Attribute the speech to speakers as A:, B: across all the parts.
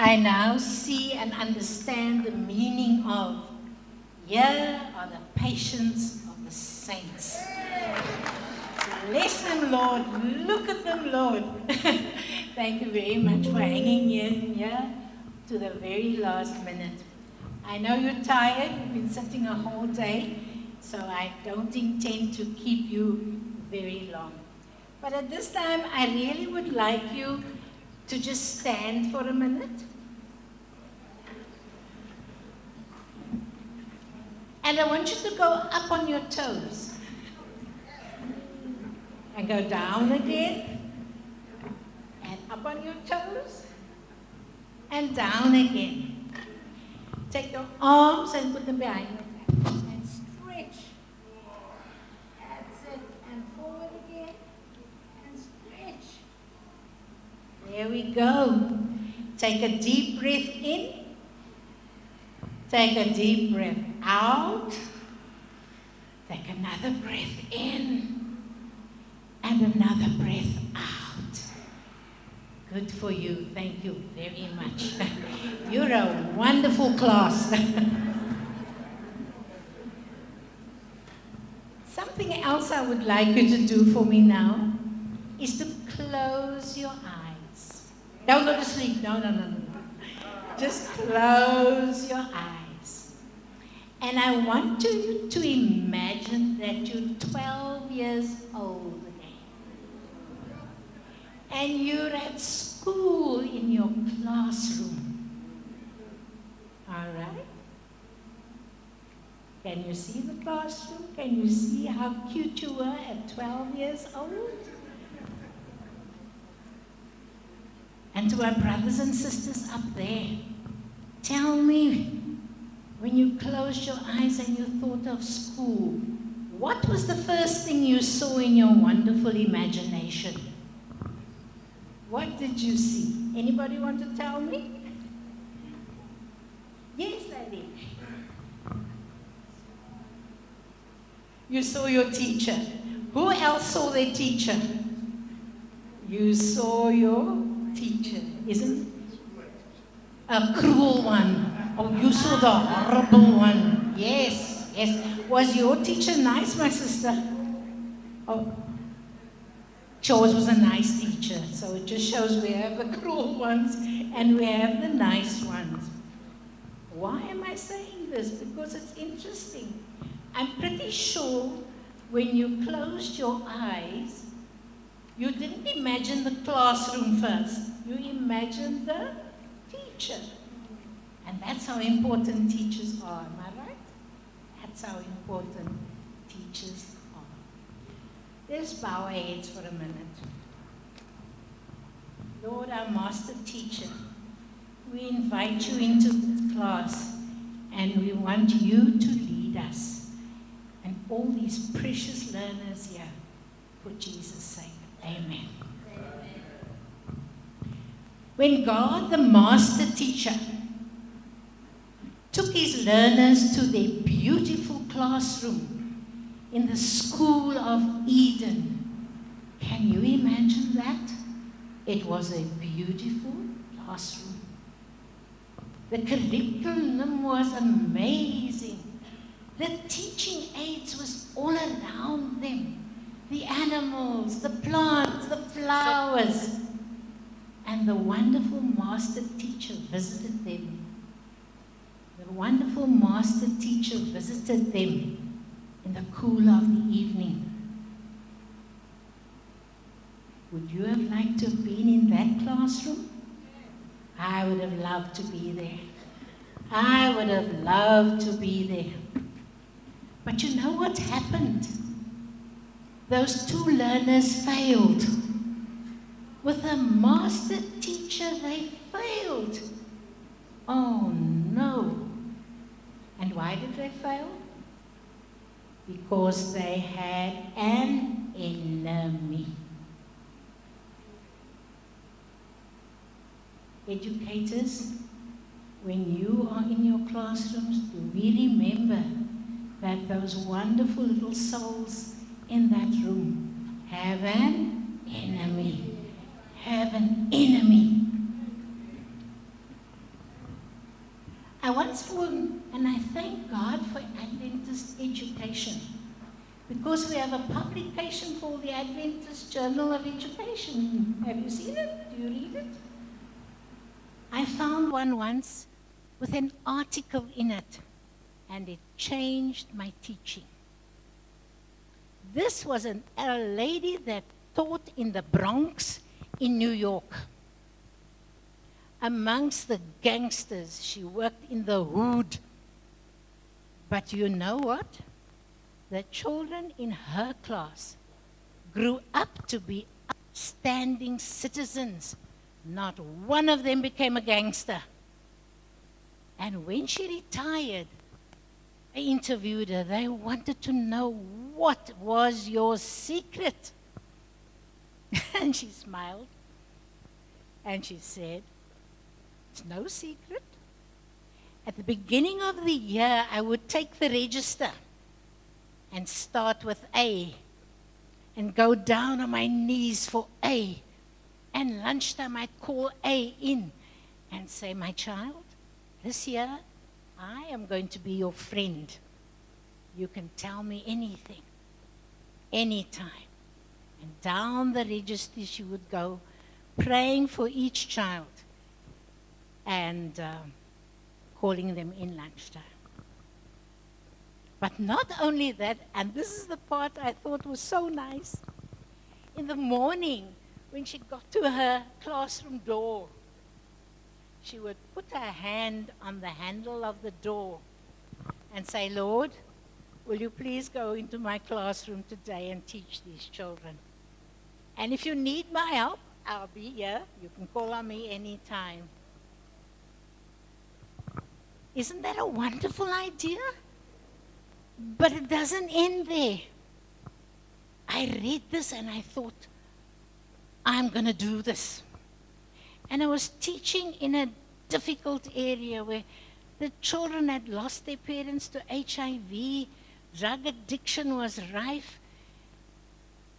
A: I now see and understand the meaning of, here are the patience of the saints. Bless them, Lord. Look at them, Lord. Thank you very much for hanging in here to the very last minute. I know you're tired. You've been sitting a whole day, so I don't intend to keep you very long. But at this time, I really would like you to just stand for a minute. And I want you to go up on your toes. And go down again. And up on your toes. And down again. Take your arms and put them behind your back. And stretch. That's it. And forward again. And stretch. There we go. Take a deep breath in. Take a deep breath out. Take another breath in. And another breath out. Good for you. Thank you very much. You're a wonderful class. Something else I would like you to do for me now is to close your eyes. Don't go to sleep. No. Just close your eyes. And I want you to imagine that you're 12 years old again. And you're at school in your classroom. All right? Can you see the classroom? Can you see how cute you were at 12 years old? And to our brothers and sisters up there, tell me, when you closed your eyes and you thought of school, what was the first thing you saw in your wonderful imagination? What did you see? Anybody want to tell me? Yes, lady. You saw your teacher. Who else saw their teacher? You saw your teacher, isn't it? A cruel one. Oh, you saw the horrible one. Yes. Was your teacher nice, my sister? Oh, George was a nice teacher. So it just shows we have the cruel ones and we have the nice ones. Why am I saying this? Because it's interesting. I'm pretty sure when you closed your eyes, you didn't imagine the classroom first. You imagined the teacher. And that's how important teachers are, am I right? That's how important teachers are. Let's bow our heads for a minute. Lord, our master teacher, we invite you into this class and we want you to lead us and all these precious learners here, for Jesus' sake. Amen. When God, the master teacher, took his learners to their beautiful classroom in the School of Eden, can you imagine that? It was a beautiful classroom. The curriculum was amazing. The teaching aids was all around them. The animals, the plants, the flowers. And the wonderful master teacher visited them. The wonderful master teacher visited them in the cool of the evening. Would you have liked to have been in that classroom? I would have loved to be there. I would have loved to be there. But you know what happened? Those two learners failed. With a master teacher, they failed. Oh no. And why did they fail? Because they had an enemy. Educators, when you are in your classrooms, do we remember that those wonderful little souls in that room have an enemy. Have an enemy. God's for, and I thank God for Adventist education. Because we have a publication called the Adventist Journal of Education. Have you seen it? Do you read it? I found one once with an article in it, and it changed my teaching. This was a lady that taught in the Bronx in New York. Amongst the gangsters, she worked in the hood. But you know what? The children in her class grew up to be upstanding citizens. Not one of them became a gangster. And when she retired, I interviewed her. They wanted to know, what was your secret? And she smiled. And she said, it's no secret. At the beginning of the year, I would take the register and start with A and go down on my knees for A. And lunchtime, I'd call A in and say, my child, this year, I am going to be your friend. You can tell me anything, anytime. And down the register she would go, praying for each child and calling them in lunchtime. But not only that, and this is the part I thought was so nice. In the morning, when she got to her classroom door, she would put her hand on the handle of the door and say, Lord, will you please go into my classroom today and teach these children? And if you need my help, I'll be here. You can call on me anytime. Isn't that a wonderful idea? But it doesn't end there. I read this and I thought, I'm going to do this. And I was teaching in a difficult area where the children had lost their parents to HIV, drug addiction was rife.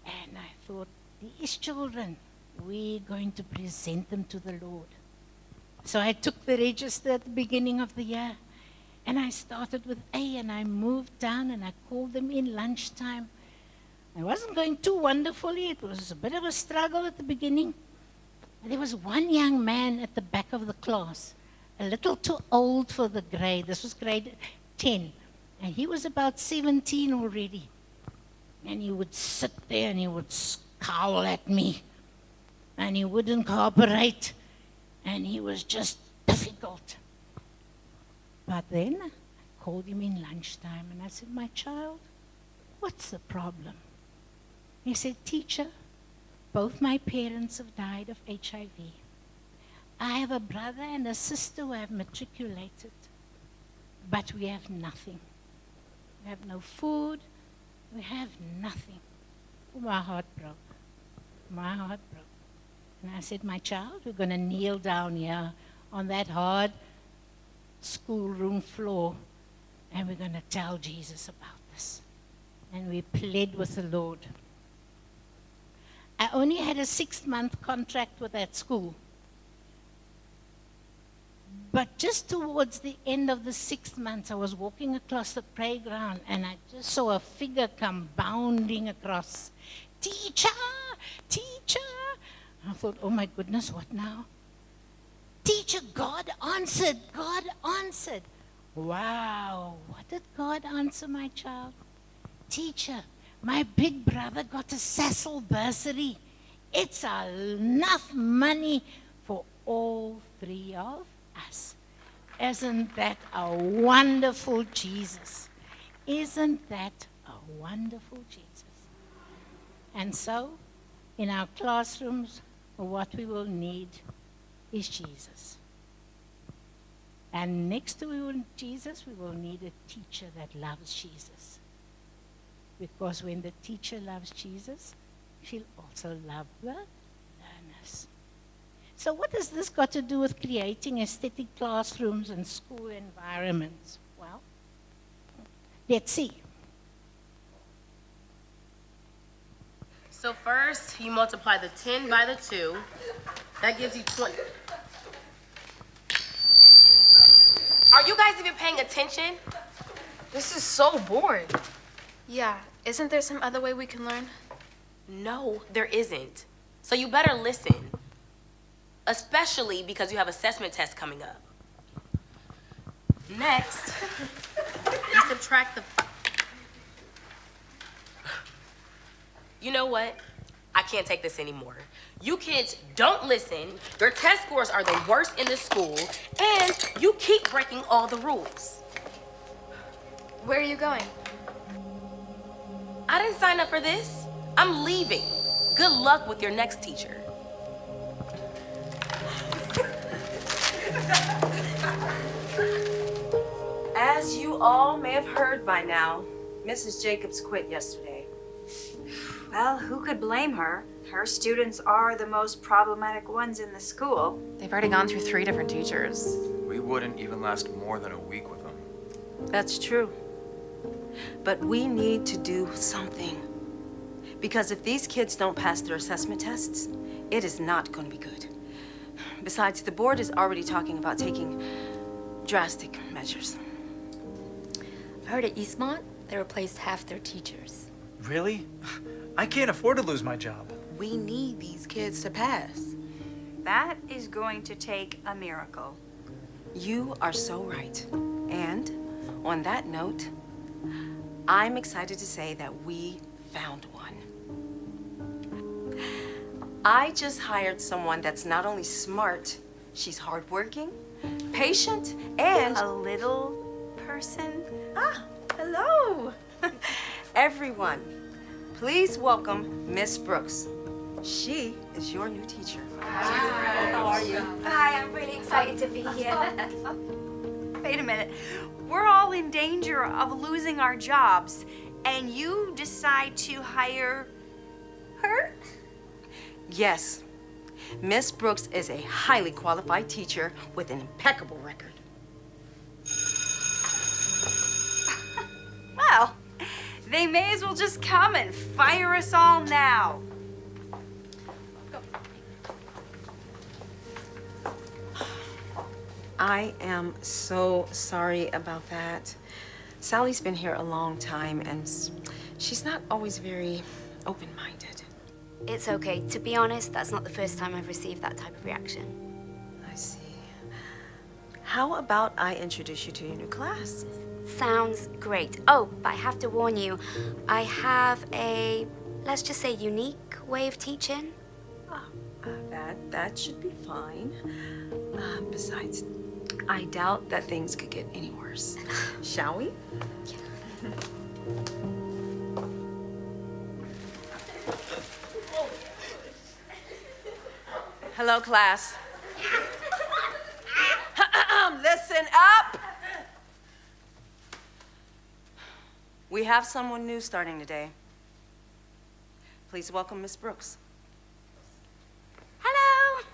A: And I thought, these children, we're going to present them to the Lord. So I took the register at the beginning of the year, and I started with A, and I moved down, and I called them in lunchtime. I wasn't going too wonderfully. It was a bit of a struggle at the beginning. And there was one young man at the back of the class, a little too old for the grade. This was grade 10. And he was about 17 already. And he would sit there and he would scowl at me. And he wouldn't cooperate. And he was just difficult. But then I called him in lunchtime and I said, my child, what's the problem? He said, teacher, both my parents have died of HIV. I have a brother and a sister who have matriculated, but we have nothing. We have no food. We have nothing. Oh, my heart broke. My heart broke. And I said, my child, we're going to kneel down here on that hard schoolroom floor, and we're going to tell Jesus about this. And we pled with the Lord. I only had a 6-month contract with that school. But just towards the end of the 6 months, I was walking across the playground, and I just saw a figure come bounding across. Teacher! Teacher! I thought, oh my goodness, what now? Teacher, God answered. God answered. Wow, what did God answer, my child? Teacher, my big brother got a Cecil bursary. It's enough money for all 3 of us. Isn't that a wonderful Jesus? Isn't that a wonderful Jesus? And so, in our classrooms, what we will need is Jesus. And next to Jesus, we will need a teacher that loves Jesus. Because when the teacher loves Jesus, she'll also love the learners. So what has this got to do with creating aesthetic classrooms and school environments? Well, let's see.
B: So first, you multiply the 10 by the 2. That gives you 20. Are you guys guys even paying attention?
C: This is so boring. Yeah, isn't there some other way we can learn?
B: No, there isn't. So you better listen. Especially because you have assessment tests coming up. Next, you subtract the... You know what? I can't take this anymore. You kids don't listen, your test scores are the worst in the school, and you keep breaking all the rules.
C: Where are you going?
B: I didn't sign up for this. I'm leaving. Good luck with your next teacher.
D: As you all may have heard by now, Mrs. Jacobs quit yesterday. Well, who could blame her? Her students are the most problematic ones in the school.
C: They've already gone through 3 different teachers.
E: We wouldn't even last more than a week with them.
D: That's true. But we need to do something. Because if these kids don't pass their assessment tests, it is not going to be good. Besides, the board is already talking about taking drastic measures.
F: I've heard at Eastmont, they replaced half their teachers.
G: Really? I can't afford to lose my job.
H: We need these kids to pass.
D: That is going to take a miracle. You are so right. And on that note, I'm excited to say that we found one. I just hired someone that's not only smart, she's hardworking, patient, and a little person. Ah, hello. Everyone, please welcome Miss Brooks. She is your new teacher.
I: How are you? Hi, I'm really excited to be here.
D: Wait a minute. We're all in danger of losing our jobs, and you decide to hire her? Yes. Miss Brooks is a highly qualified teacher with an impeccable record. Well, they may as well just come and fire us all now. I am so sorry about that. Sally's been here a long time, and she's not always very open-minded.
I: It's okay. To be honest, that's not the first time I've received that type of reaction.
D: I see. How about I introduce you to your new class?
I: Sounds great. Oh, but I have to warn you, I have a, let's just say, unique way of teaching.
D: That should be fine. Besides, I doubt that things could get any worse. Shall we? Hello, class. Listen up. We have someone new starting today. Please welcome Miss Brooks.
I: Hello.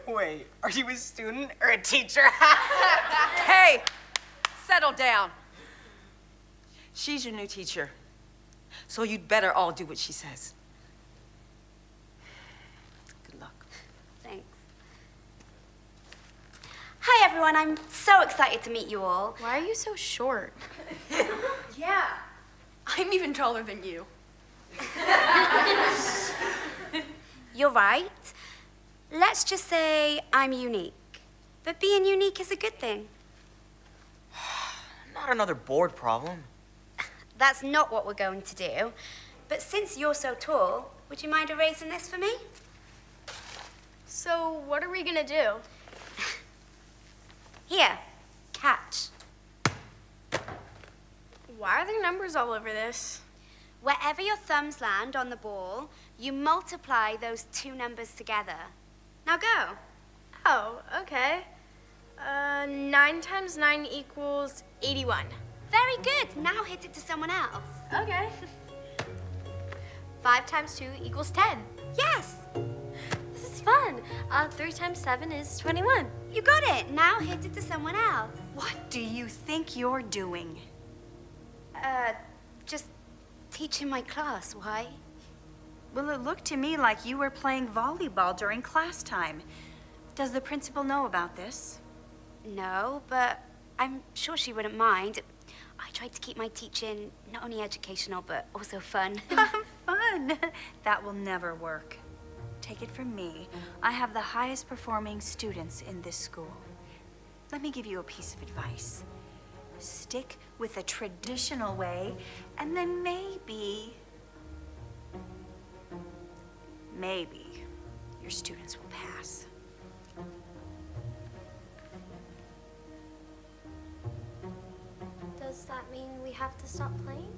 H: Wait, are you a student or a teacher?
D: Hey, settle down. She's your new teacher, so you'd better all do what she says. Good luck.
I: Thanks. Hi, everyone. I'm so excited to meet you all.
C: Why are you so short?
F: Yeah, I'm even taller than you.
I: You're right. Let's just say I'm unique. But being unique is a good thing.
H: Not another board problem.
I: That's not what we're going to do. But since you're so tall, would you mind erasing this for me?
C: So what are we gonna do?
I: Here, catch.
C: Why are there numbers all over this?
I: Wherever your thumbs land on the ball, you multiply those two numbers together. Now go.
C: Oh, okay. 9 times 9 equals 81.
I: Very good. Now hit it to someone else.
C: Okay. 5 times 2 equals 10.
I: Yes.
C: This is fun. 3 times 7 is 21.
I: You got it. Now hit it to someone else.
D: What do you think you're doing?
I: Just teaching my class. Why?
D: Well, it looked to me like you were playing volleyball during class time. Does the principal know about this?
I: No, but I'm sure she wouldn't mind. I tried to keep my teaching not only educational, but also fun.
D: Fun. That will never work. Take it from me. I have the highest performing students in this school. Let me give you a piece of advice. Stick with the traditional way, and then maybe your students will pass.
I: Does that mean we have to stop playing?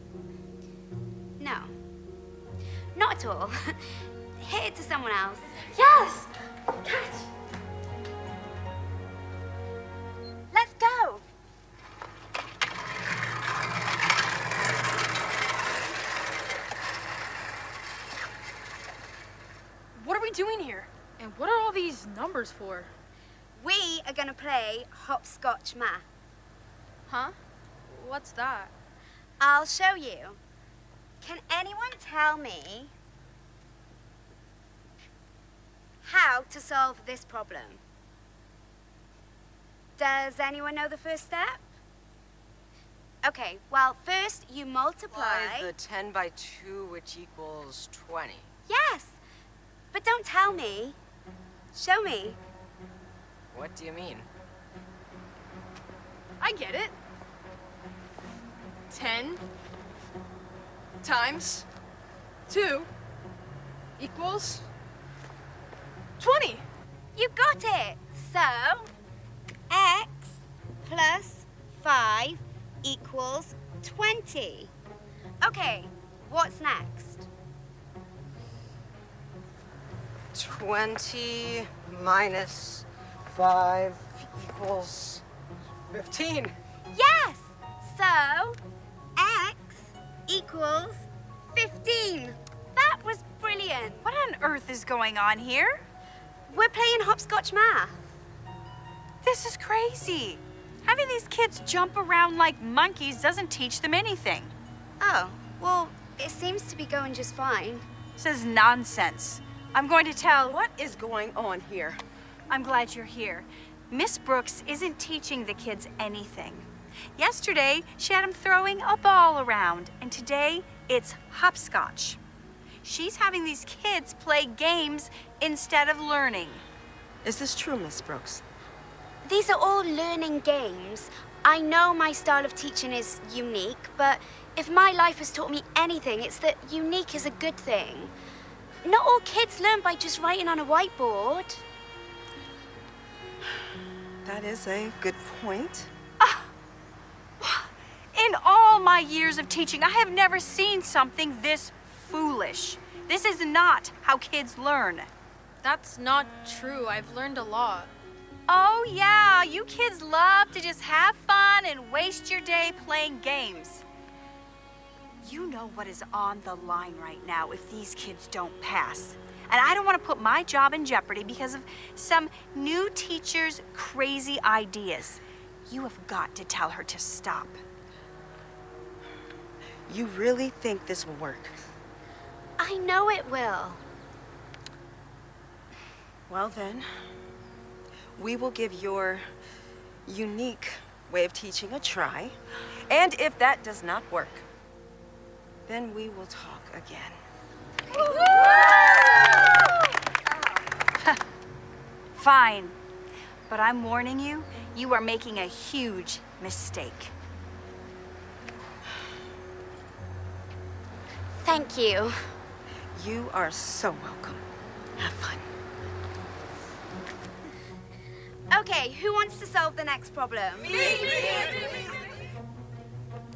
I: No. Not at all. Hit it to someone else. Yes! Catch! Let's go!
C: What are we doing here? And what are all these numbers for?
I: We are gonna play hopscotch math.
C: Huh? What's that?
I: I'll show you. Can anyone tell me how to solve this problem? Does anyone know the first step? Okay, well, first you multiply.
H: The 10 by 2, which equals 20.
I: Yes, but don't tell me. Show me.
H: What do you mean?
C: I get it. 10 times 2 equals 20.
I: You got it. So, x plus 5 equals 20. Okay, what's next?
H: 20 minus 5 equals 15.
I: Yes! So, x equals 15. That was brilliant.
D: What on earth is going on here?
I: We're playing hopscotch math.
D: This is crazy. Having these kids jump around like monkeys doesn't teach them anything.
I: Oh, well, it seems to be going just fine.
D: This is nonsense. I'm going to tell...
H: What is going on here?
D: I'm glad you're here. Miss Brooks isn't teaching the kids anything. Yesterday, she had them throwing a ball around, and today, it's hopscotch. She's having these kids play games instead of learning.
H: Is this true, Miss Brooks?
I: These are all learning games. I know my style of teaching is unique, but if my life has taught me anything, it's that unique is a good thing. Not all kids learn by just writing on a whiteboard.
H: That is a good point.
D: In all my years of teaching, I have never seen something this foolish. This is not how kids learn.
C: That's not true. I've learned a lot.
D: Oh yeah, you kids love to just have fun and waste your day playing games. You know what is on the line right now if these kids don't pass. And I don't want to put my job in jeopardy because of some new teacher's crazy ideas. You have got to tell her to stop.
H: You really think this will work?
I: I know it will.
H: Well then, we will give your unique way of teaching a try. And if that does not work, then we will talk again.
D: Fine. But I'm warning you, you are making a huge mistake.
I: Thank you.
H: You are so welcome. Have fun.
I: Okay, who wants to solve the next problem?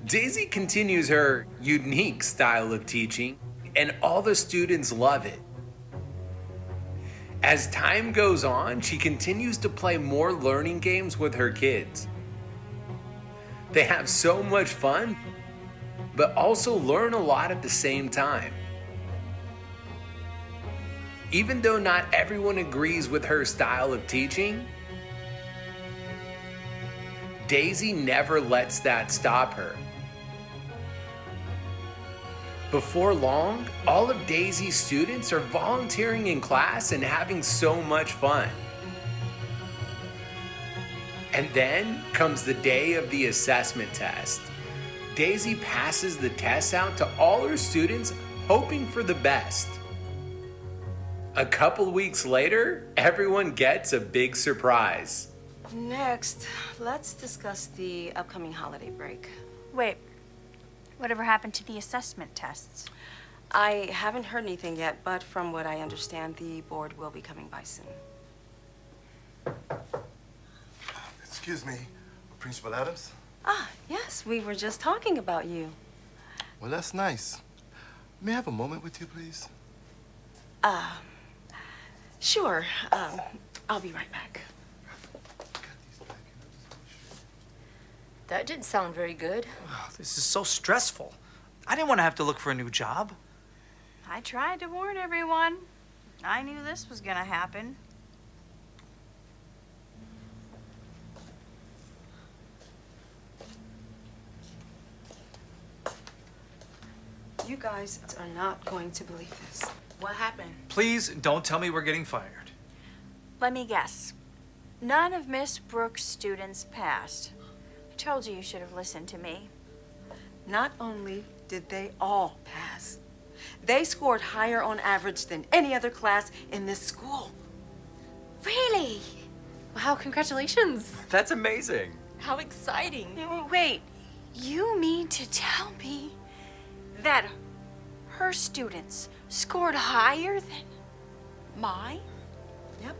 J: Daisy continues her unique style of teaching, and all the students love it. As time goes on, she continues to play more learning games with her kids. They have so much fun, but also learn a lot at the same time. Even though not everyone agrees with her style of teaching, Daisy never lets that stop her. Before long, all of Daisy's students are volunteering in class and having so much fun. And then comes the day of the assessment test. Daisy passes the test out to all her students, hoping for the best. A couple weeks later, everyone gets a big surprise.
H: Next, let's discuss the upcoming holiday break.
K: Wait, whatever happened to the assessment tests?
H: I haven't heard anything yet, but from what I understand, the board will be coming by soon.
L: Excuse me, Principal Adams?
H: Ah, yes, we were just talking about you.
L: Well, that's nice. May I have a moment with you, please?
H: Sure. I'll be right back.
F: That didn't sound very good.
G: Oh, this is so stressful. I didn't want to have to look for a new job.
K: I tried to warn everyone. I knew this was gonna happen.
H: You guys are not going to believe this.
B: What happened?
G: Please don't tell me we're getting fired.
K: Let me guess. None of Miss Brooks' students passed. I told you should have listened to me.
H: Not only did they all pass, they scored higher on average than any other class in this school.
I: Really?
B: Wow, congratulations.
E: That's amazing.
B: How exciting.
K: Wait, you mean to tell me that her students scored higher than mine?
H: Yep.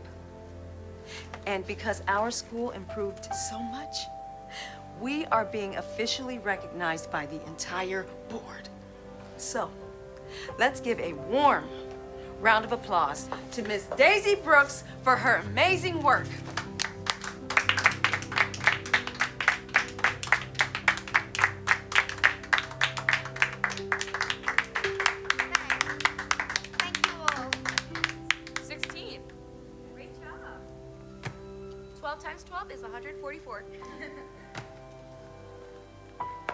H: And because our school improved so much, we are being officially recognized by the entire board. So, let's give a warm round of applause to Miss Daisy Brooks for her amazing work.
I: Thank you all.
B: 16. Great job. 12 times 12 is 144.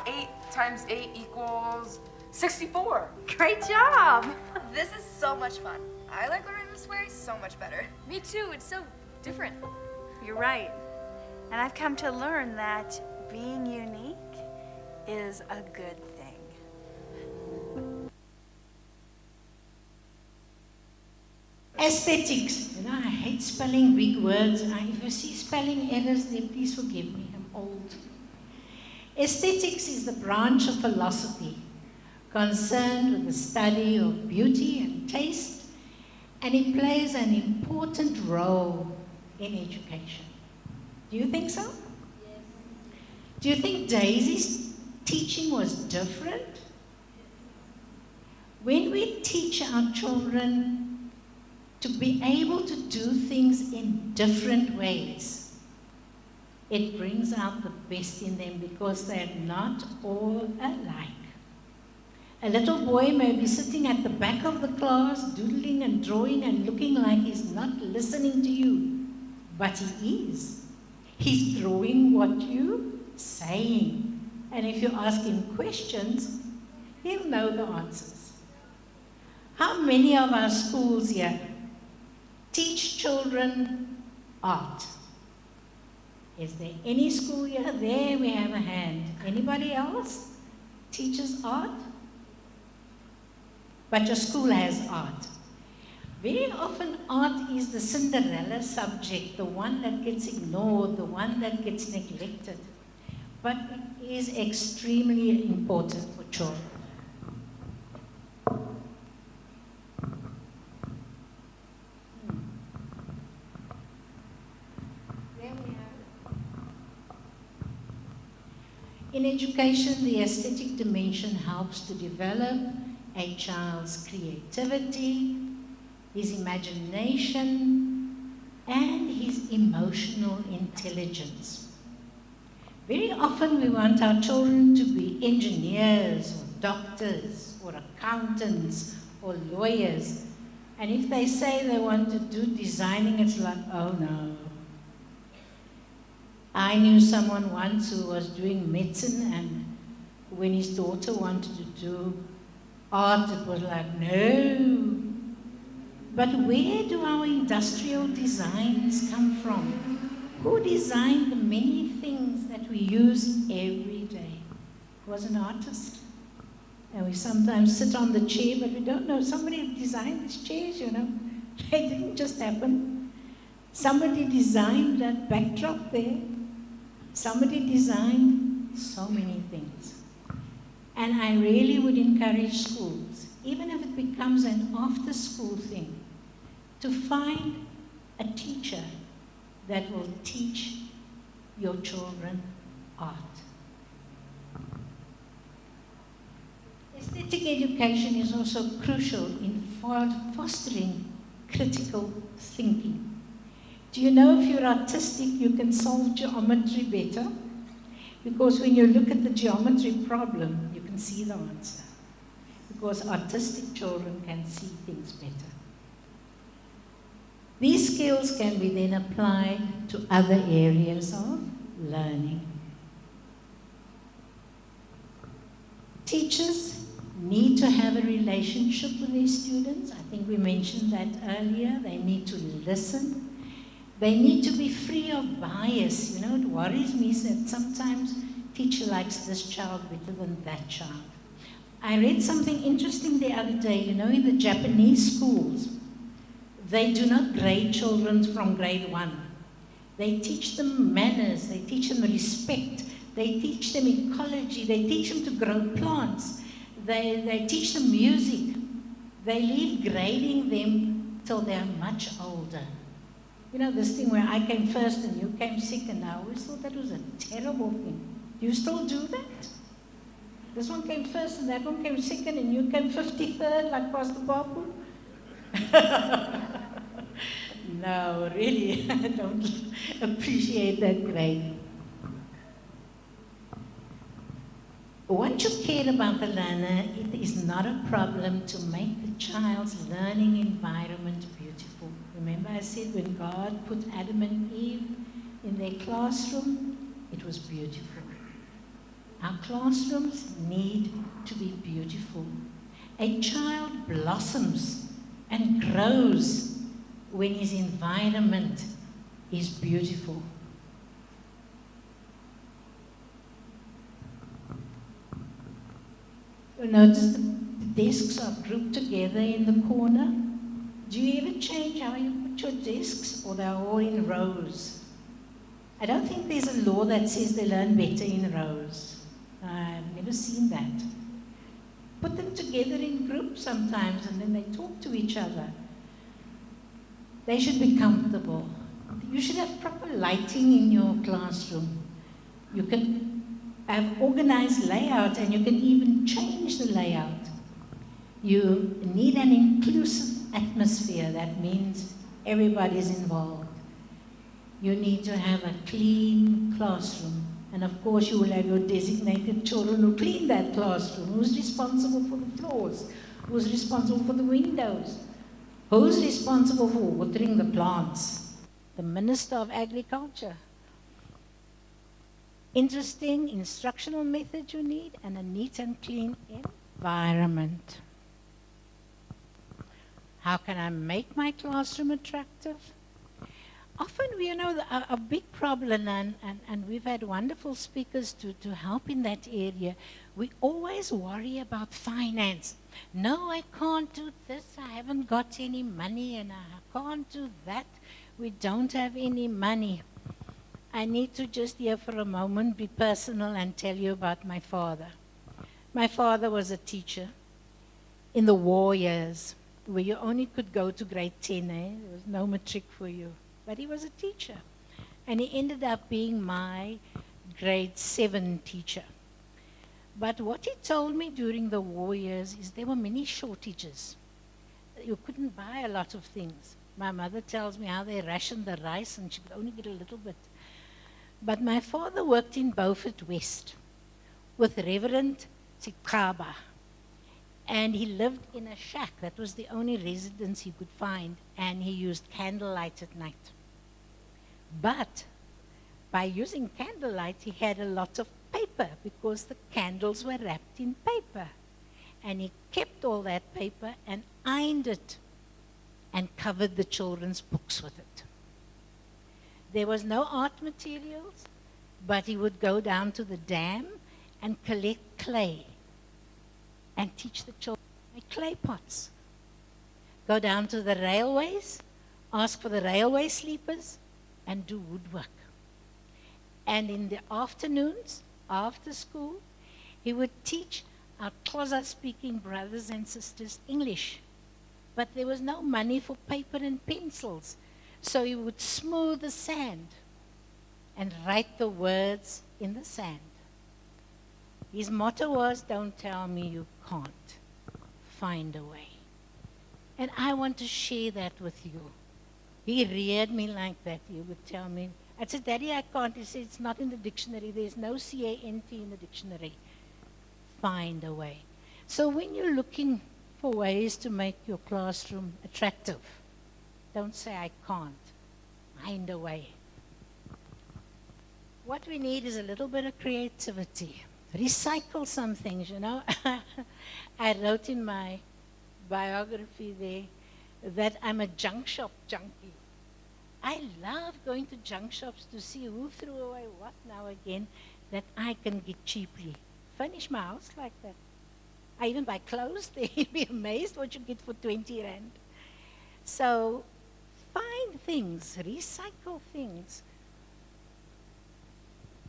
B: 8 times 8 equals 64.
K: Great job!
C: This is so much fun. I like learning this way so much better.
B: Me too. It's so different.
K: You're right. And I've come to learn that being unique is a good thing.
A: Aesthetics. You know, I hate spelling big words. If you see spelling errors there, please forgive me. I'm old. Aesthetics is the branch of philosophy concerned with the study of beauty and taste, and it plays an important role in education. Do you think so? Yes. Do you think Daisy's teaching was different? When we teach our children to be able to do things in different ways, it brings out the best in them because they're not all alike. A little boy may be sitting at the back of the class, doodling and drawing and looking like he's not listening to you, but he is. He's drawing what you're saying. And if you ask him questions, he'll know the answers. How many of our schools here teach children art? Is there any school here? There we have a hand. Anybody else teaches art? But your school has art. Very often art is the Cinderella subject, the one that gets ignored, the one that gets neglected. But it is extremely important for children. In education, the aesthetic dimension helps to develop a child's creativity, his imagination, and his emotional intelligence. Very often we want our children to be engineers or doctors or accountants or lawyers. And if they say they want to do designing, it's like, oh no. I knew someone once who was doing medicine, and when his daughter wanted to do art, it was like, no. But where do our industrial designs come from? Who designed the many things that we use every day? Was an artist. And we sometimes sit on the chair, but we don't know. Somebody designed these chairs, you know. It didn't just happen. Somebody designed that backdrop there. Somebody designed so many things. And I really would encourage schools, even if it becomes an after-school thing, to find a teacher that will teach your children art. Aesthetic education is also crucial in fostering critical thinking. Do you know if you're artistic, you can solve geometry better? Because when you look at the geometry problem, you can see the answer. Because artistic children can see things better. These skills can be then applied to other areas of learning. Teachers need to have a relationship with their students. I think we mentioned that earlier. They need to listen. They need to be free of bias. You know, it worries me that sometimes teacher likes this child better than that child. I read something interesting the other day. You know, in the Japanese schools, they do not grade children from grade 1. They teach them manners. They teach them respect. They teach them ecology. They teach them to grow plants. They teach them music. They leave grading them till they're much older. You know, this thing where I came first and you came second, I always thought that was a terrible thing. Do you still do that? This one came first and that one came second and you came 53rd like Pastor Babu? No, really, I don't appreciate that grading. Once you care about the learner, it is not a problem to make the child's learning environment beautiful. Remember I said when God put Adam and Eve in their classroom, it was beautiful. Our classrooms need to be beautiful. A child blossoms and grows when his environment is beautiful. You'll notice the desks are grouped together in the corner. Do you ever change how you put your desks, or they're all in rows? I don't think there's a law that says they learn better in rows. I've never seen that. Put them together in groups sometimes and then they talk to each other. They should be comfortable. You should have proper lighting in your classroom. You can have organized layout and you can even change the layout. You need an inclusive atmosphere. That means everybody's involved. You need to have a clean classroom. And of course you will have your designated children who clean that classroom. Who's responsible for the floors? Who's responsible for the windows? Who's responsible for watering the plants? The Minister of Agriculture. Interesting instructional method you need and a neat and clean environment. How can I make my classroom attractive? Often, you know, a big problem, and we've had wonderful speakers to help in that area, we always worry about finance. No, I can't do this, I haven't got any money, and I can't do that, we don't have any money. I need to just here for a moment be personal and tell you about my father. My father was a teacher in the war years, where you only could go to grade 10, there was no matric for you. But he was a teacher. And he ended up being my grade 7 teacher. But what he told me during the war years is there were many shortages. You couldn't buy a lot of things. My mother tells me how they rationed the rice and she could only get a little bit. But my father worked in Beaufort West with Reverend Sikaba. And he lived in a shack. That was the only residence he could find. And he used candlelight at night. But by using candlelight, he had a lot of paper because the candles were wrapped in paper. And he kept all that paper and ironed it and covered the children's books with it. There was no art materials, but he would go down to the dam and collect clay and teach the children to make clay pots. Go down to the railways, ask for the railway sleepers, and do woodwork. And in the afternoons, after school, he would teach our Xhosa-speaking brothers and sisters English. But there was no money for paper and pencils. So he would smooth the sand and write the words in the sand. His motto was, don't tell me you can't. Find a way. And I want to share that with you. He reared me like that. He would tell me, I said, Daddy, I can't. He said, it's not in the dictionary. There's no C-A-N-T in the dictionary. Find a way. So when you're looking for ways to make your classroom attractive, don't say, I can't. Find a way. What we need is a little bit of creativity. Recycle some things, you know. I wrote in my biography there that I'm a junk shop junkie. I love going to junk shops to see who threw away what now again that I can get cheaply. Furnish my house like that. I even buy clothes there. You'd be amazed what you get for 20 rand. So find things, recycle things.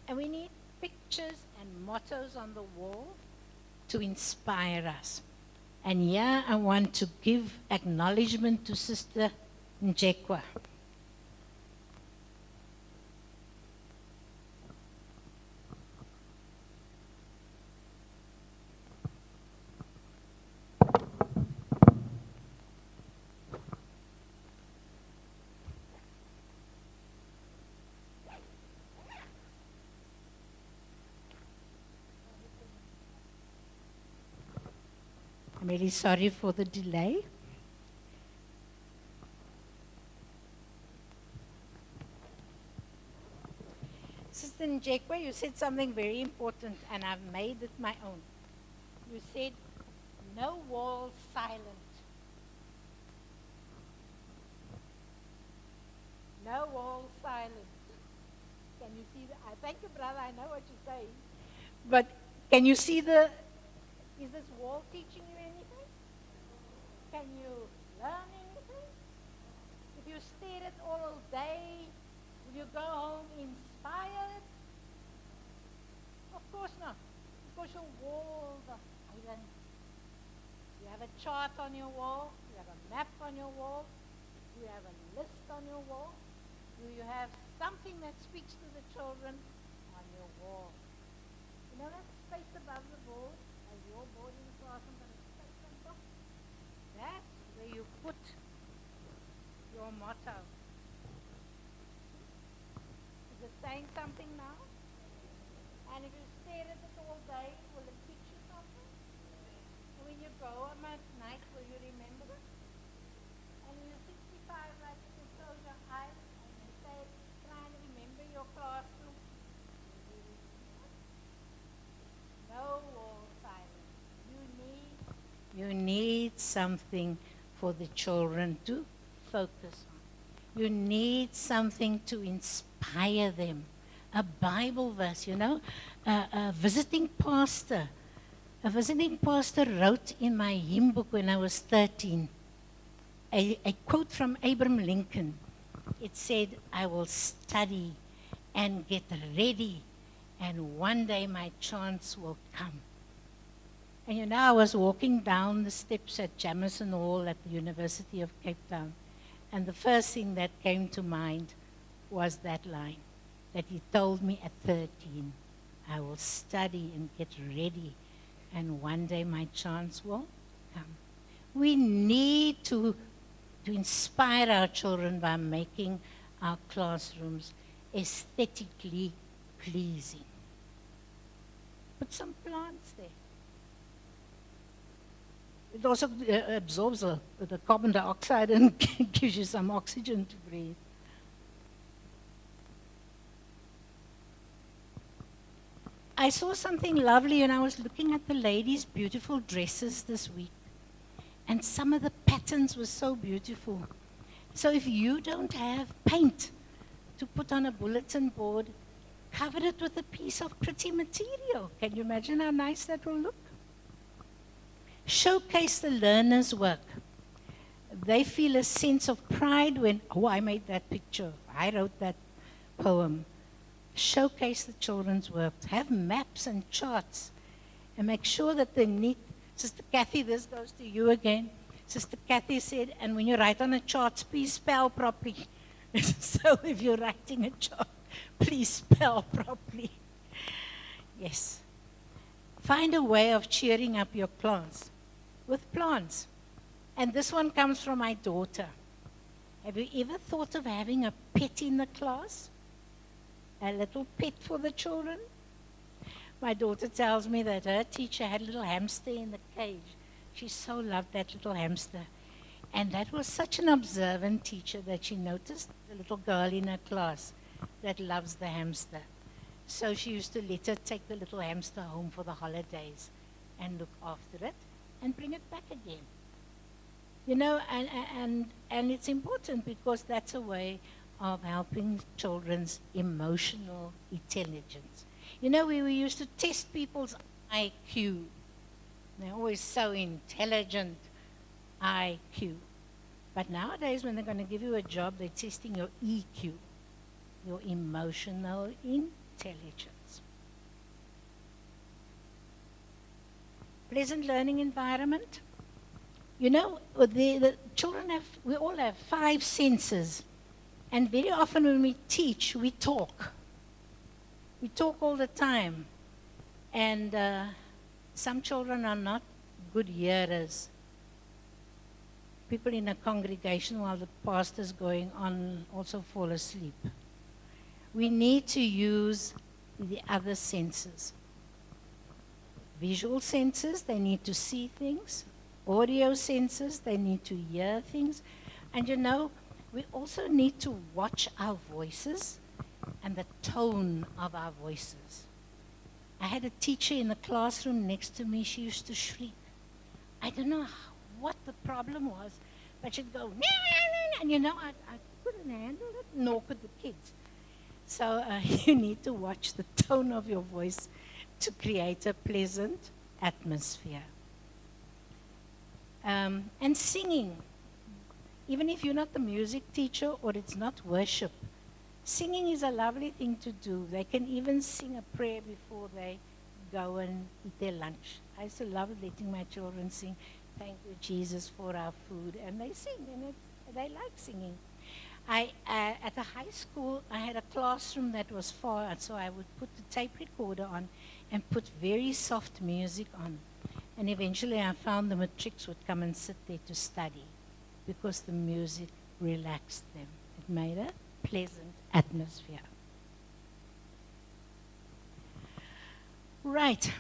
A: And we need pictures and mottos on the wall to inspire us. And here I want to give acknowledgement to Sister Njekwa. I'm really sorry for the delay. Sister Njekwa, you said something very important, and I've made it my own. You said, no wall silent. No wall silent. Can you see the, I thank you, brother, I know what you're saying. But can you see the, is this wall teaching you anything? Can you learn anything? If you stare at all day, will you go home inspired? Of course not. Because your walls are silent. You have a chart on your wall. You have a map on your wall. You have a list on your wall. Do you have something that speaks to the children on your wall? You know that space above the board? As your board in the classroom, but a space on top? That's where you put your motto. Is it saying something now? And if you stare at it all day, will it teach you something? And when you go home at night, will you remember it? And you're 65, like you can close your eyes and you say, try and remember your classroom. No wall silence. You need something for the children to focus on. You need something to inspire them. A Bible verse, you know, a visiting pastor wrote in my hymn book when I was 13, a quote from Abraham Lincoln. It said, I will study and get ready, and one day my chance will come. And you know, I was walking down the steps at Jamison Hall at the University of Cape Town, and the first thing that came to mind was that line that he told me at 13, I will study and get ready, and one day my chance will come. We need to inspire our children by making our classrooms aesthetically pleasing. Put some plants there. It also absorbs the carbon dioxide and gives you some oxygen to breathe. I saw something lovely and I was looking at the ladies' beautiful dresses this week. And some of the patterns were so beautiful. So if you don't have paint, to put on a bulletin board, covered it with a piece of pretty material. Can you imagine how nice that will look? Showcase the learner's work. They feel a sense of pride when, oh, I made that picture, I wrote that poem. Showcase the children's work. Have maps and charts and make sure that they're neat. Sister Kathy, this goes to you again. Sister Kathy said, and when you write on a chart, please spell properly. So if you're writing a chart, please spell properly. Yes. Find a way of cheering up your class with plants. And this one comes from my daughter. Have you ever thought of having a pet in the class? A little pet for the children? My daughter tells me that her teacher had a little hamster in the cage. She so loved that little hamster. And that was such an observant teacher that she noticed the little girl in her class that loves the hamster. So she used to let her take the little hamster home for the holidays and look after it and bring it back again. You know, and it's important because that's a way of helping children's emotional intelligence. You know, we used to test people's IQ. They're always so intelligent, IQ. But nowadays, when they're going to give you a job, they're testing your EQ, your emotional intelligence. Pleasant learning environment. You know, the children we all have 5 senses. And very often when we teach, we talk. We talk all the time. And some children are not good hearers. People in a congregation while the pastor's going on also fall asleep. We need to use the other senses. Visual senses, they need to see things. Audio senses, they need to hear things. And you know, we also need to watch our voices and the tone of our voices. I had a teacher in the classroom next to me. She used to shriek. I don't know what the problem was, but she'd go, and you know, I couldn't handle it, nor could the kids. So you need to watch the tone of your voice to create a pleasant atmosphere. And singing. Even if you're not the music teacher or it's not worship, singing is a lovely thing to do. They can even sing a prayer before they go and eat their lunch. I used to love letting my children sing, "Thank you, Jesus, for our food." And they sing, and they like singing. At the high school, I had a classroom that was far out, so I would put the tape recorder on and put very soft music on. And eventually I found the matrics would come and sit there to study because the music relaxed them. It made a pleasant atmosphere. Right.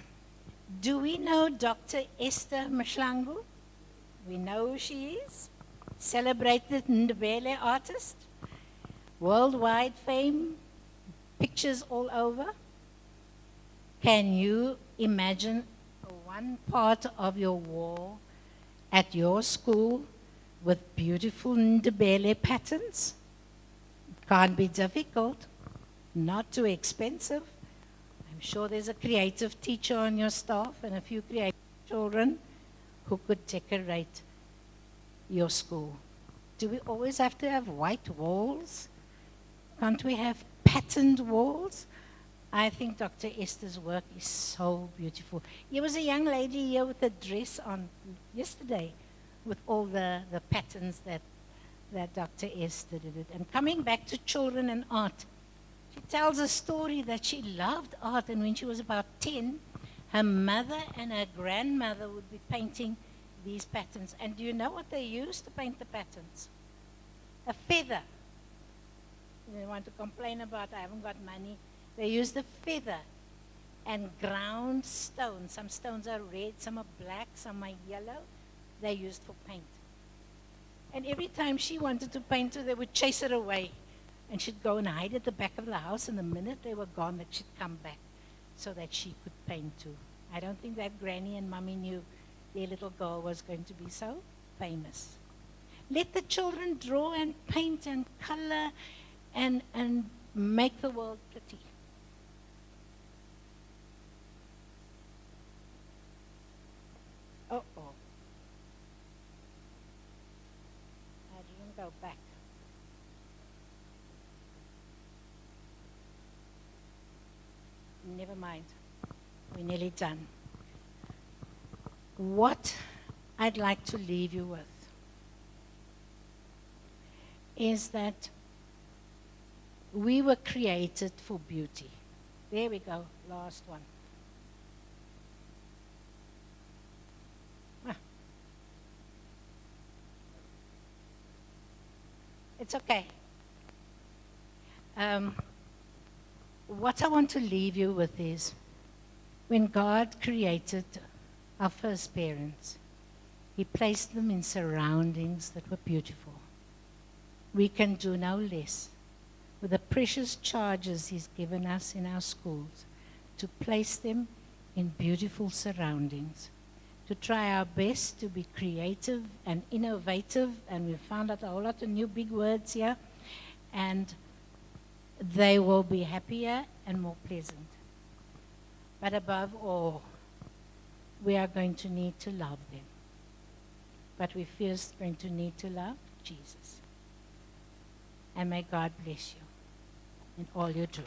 A: Do we know Dr. Esther Mashlangu? We know who she is. Celebrated Ndebele artist. Worldwide fame. Pictures all over. Can you imagine one part of your wall at your school with beautiful Ndebele patterns? It can't be difficult. Not too expensive. I'm sure there's a creative teacher on your staff and a few creative children who could decorate your school. Do we always have to have white walls? Can't we have patterned walls? I think Dr. Esther's work is so beautiful. There was a young lady here with a dress on yesterday with all the patterns that Dr. Esther did it. And coming back to children and art, she tells a story that she loved art, and when she was about 10, her mother and her grandmother would be painting these patterns. And do you know what they used to paint the patterns? A feather. They want to complain about, I haven't got money. They used a feather and ground stones. Some stones are red, some are black, some are yellow. They used for paint. And every time she wanted to paint her, they would chase her away. And she'd go and hide at the back of the house, and the minute they were gone, that she'd come back so that she could paint too. I don't think that Granny and Mummy knew their little girl was going to be so famous. Let the children draw and paint and color and make the world pretty. Uh-oh. I didn't go back. Never mind. We're nearly done. What I'd like to leave you with is that we were created for beauty. There we go, last one. Ah. It's okay. What I want to leave you with is, when God created our first parents, He placed them in surroundings that were beautiful. We can do no less with the precious charges He's given us in our schools to place them in beautiful surroundings, to try our best to be creative and innovative, and we found out a whole lot of new big words here, and they will be happier and more pleasant. But above all, we are going to need to love them. But we're first going to need to love Jesus. And may God bless you in all you do.